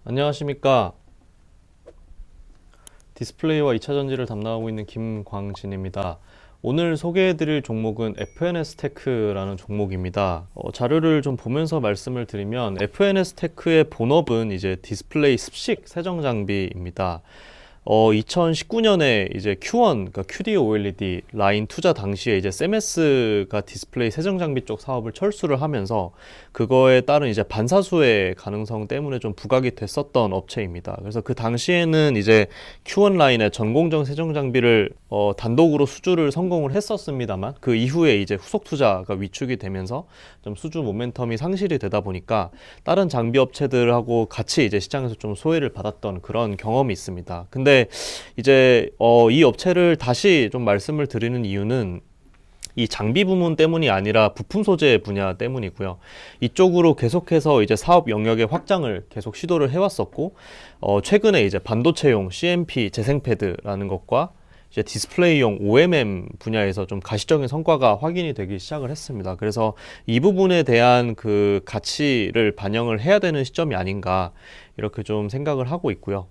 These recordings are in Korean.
안녕하십니까. 디스플레이와 2차 전지를 담당하고 있는 김광진입니다. 오늘 소개해드릴 종목은 FNS테크라는 종목입니다. 자료를 좀 보면서 말씀을 드리면 FNS테크의 본업은 이제 디스플레이 습식 세정 장비입니다. 2019년에 이제 Q1, 그러니까 QD OLED 라인 투자 당시에 이제 세메스가 디스플레이 세정 장비 쪽 사업을 철수를 하면서 그거에 따른 이제 반사수의 가능성 때문에 좀 부각이 됐었던 업체입니다. 그래서 그 당시에는 이제 Q1 라인의 전공정 세정 장비를 단독으로 수주를 성공을 했었습니다만 그 이후에 이제 후속 투자가 위축이 되면서 좀 수주 모멘텀이 상실이 되다 보니까 다른 장비 업체들하고 같이 이제 시장에서 좀 소외를 받았던 그런 경험이 있습니다. 근데 이제 이 업체를 다시 좀 말씀을 드리는 이유는 이 장비 부문 때문이 아니라 부품 소재 분야 때문이고요. 이쪽으로 계속해서 이제 사업 영역의 확장을 계속 시도를 해왔었고, 최근에 이제 반도체용 CMP 재생 패드라는 것과 이제 디스플레이용 OMM 분야에서 좀 가시적인 성과가 확인이 되기 시작을 했습니다. 그래서 이 부분에 대한 그 가치를 반영을 해야 되는 시점이 아닌가 이렇게 좀 생각을 하고 있고요.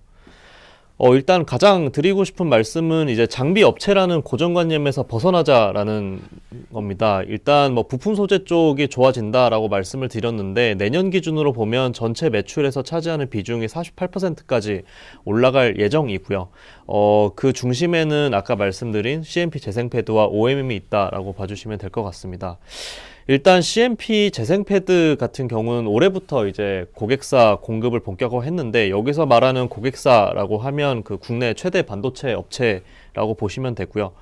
일단 가장 드리고 싶은 말씀은 이제 장비 업체라는 고정관념에서 벗어나자라는 겁니다. 일단 뭐 부품 소재 쪽이 좋아진다라고 말씀을 드렸는데 내년 기준으로 보면 전체 매출에서 차지하는 비중이 48%까지 올라갈 예정이고요. 그 중심에는 아까 말씀드린 CMP 재생패드와 OMM이 있다라고 봐주시면 될 것 같습니다. 일단 CMP 재생패드 같은 경우는 올해부터 이제 고객사 공급을 본격화했는데 여기서 말하는 고객사라고 하면 그 국내 최대 반도체 업체라고 보시면 되고요.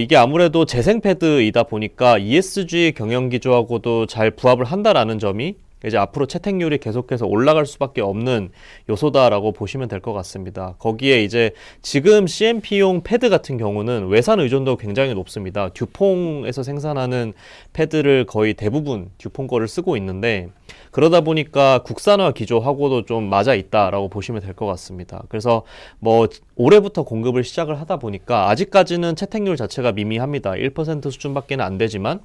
이게 아무래도 재생패드이다 보니까 ESG 경영 기조하고도 잘 부합을 한다라는 점이 이제 앞으로 채택률이 계속해서 올라갈 수밖에 없는 요소다라고 보시면 될 것 같습니다. 거기에 이제 지금 CMP용 패드 같은 경우는 외산 의존도가 굉장히 높습니다. 듀퐁에서 생산하는 패드를 거의 대부분 듀퐁 거를 쓰고 있는데 그러다 보니까 국산화 기조하고도 좀 맞아 있다라고 보시면 될 것 같습니다. 그래서 뭐 올해부터 공급을 시작을 하다 보니까 아직까지는 채택률 자체가 미미합니다. 1% 수준밖에는 안 되지만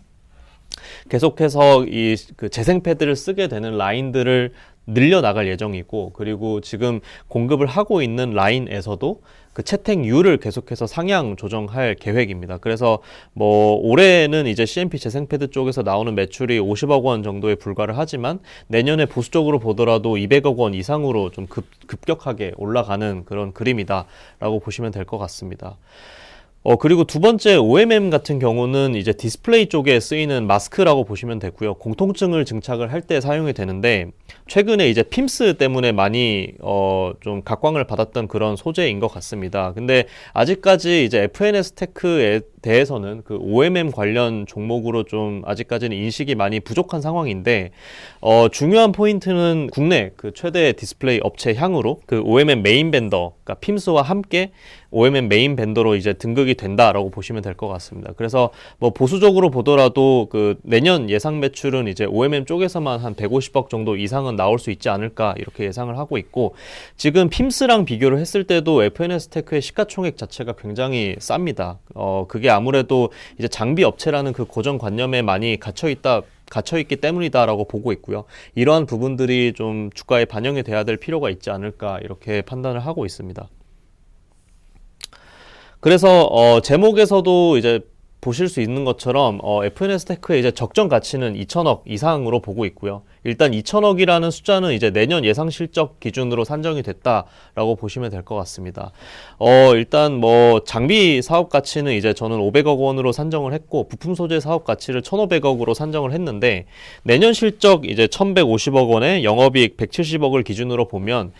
계속해서 이 그 재생 패드를 쓰게 되는 라인들을 늘려나갈 예정이고 그리고 지금 공급을 하고 있는 라인에서도 그 채택률을 계속해서 상향 조정할 계획입니다. 그래서 뭐 올해는 이제 CMP 재생패드 쪽에서 나오는 매출이 50억 원 정도에 불과를 하지만 내년에 보수적으로 보더라도 200억 원 이상으로 좀 급격하게 올라가는 그런 그림이다라고 보시면 될 것 같습니다. 그리고 두 번째 OMM 같은 경우는 이제 디스플레이 쪽에 쓰이는 마스크라고 보시면 되고요. 공통증을 증착을 할 때 사용이 되는데 최근에 이제 핌스 때문에 많이 좀 각광을 받았던 그런 소재인 것 같습니다. 근데 아직까지 이제 FNS테크에 대해서는 그 OMM 관련 종목으로 좀 아직까지는 인식이 많이 부족한 상황인데 중요한 포인트는 국내 그 최대 디스플레이 업체 향으로 그 OMM 메인 벤더, 그러니까 핌스와 함께 OMM 메인 벤더로 이제 등극이 된다라고 보시면 될 것 같습니다. 그래서 뭐 보수적으로 보더라도 그 내년 예상 매출은 이제 OMM 쪽에서만 한 150억 정도 이상은 나올 수 있지 않을까 이렇게 예상을 하고 있고 지금 핌스랑 비교를 했을 때도 FNS테크의 시가총액 자체가 굉장히 쌉니다. 그게 아무래도 이제 장비 업체라는 그 고정관념에 많이 갇혀있기 때문이다라고 보고 있고요. 이러한 부분들이 좀 주가에 반영이 돼야 될 필요가 있지 않을까 이렇게 판단을 하고 있습니다. 그래서 제목에서도 이제 보실 수 있는 것처럼 FNS테크의 이제 적정 가치는 2천억 이상으로 보고 있고요. 일단 2천억이라는 숫자는 이제 내년 예상 실적 기준으로 산정이 됐다라고 보시면 될 것 같습니다. 일단 뭐 장비 사업 가치는 이제 저는 500억 원으로 산정을 했고 부품 소재 사업 가치를 1,500억으로 산정을 했는데 내년 실적 이제 1,150억 원에 영업이익 170억을 기준으로 보면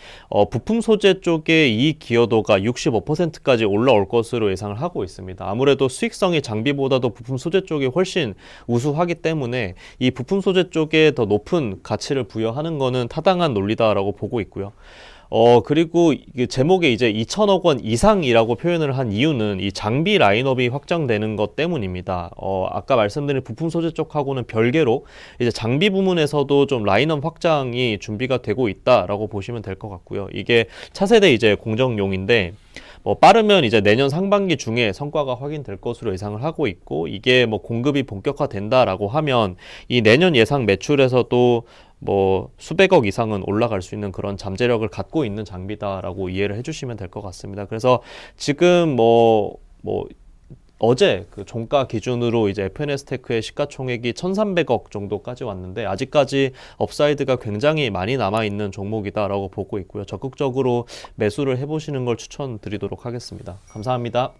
부품 소재 쪽의 이익 기여도가 65%까지 올라올 것으로 예상을 하고 있습니다. 아무래도 수익성이 장비보다도 부품 소재 쪽이 훨씬 우수하기 때문에 이 부품 소재 쪽에 더 높은 가치를 부여하는 것은 타당한 논리다라고 보고 있고요. 그리고 제목에 이제 2천억 원 이상이라고 표현을 한 이유는 이 장비 라인업이 확장되는 것 때문입니다. 아까 말씀드린 부품 소재 쪽하고는 별개로 이제 장비 부문에서도 좀 라인업 확장이 준비가 되고 있다라고 보시면 될 것 같고요. 이게 차세대 이제 공정용인데 빠르면 이제 내년 상반기 중에 성과가 확인될 것으로 예상을 하고 있고 이게 뭐 공급이 본격화된다라고 하면 이 내년 예상 매출에서도 뭐 수백억 이상은 올라갈 수 있는 그런 잠재력을 갖고 있는 장비다라고 이해를 해주시면 될 것 같습니다. 그래서 지금 어제 그 종가 기준으로 이제 FNS테크의 시가총액이 1,300억 정도까지 왔는데 아직까지 업사이드가 굉장히 많이 남아있는 종목이다라고 보고 있고요. 적극적으로 매수를 해보시는 걸 추천드리도록 하겠습니다. 감사합니다.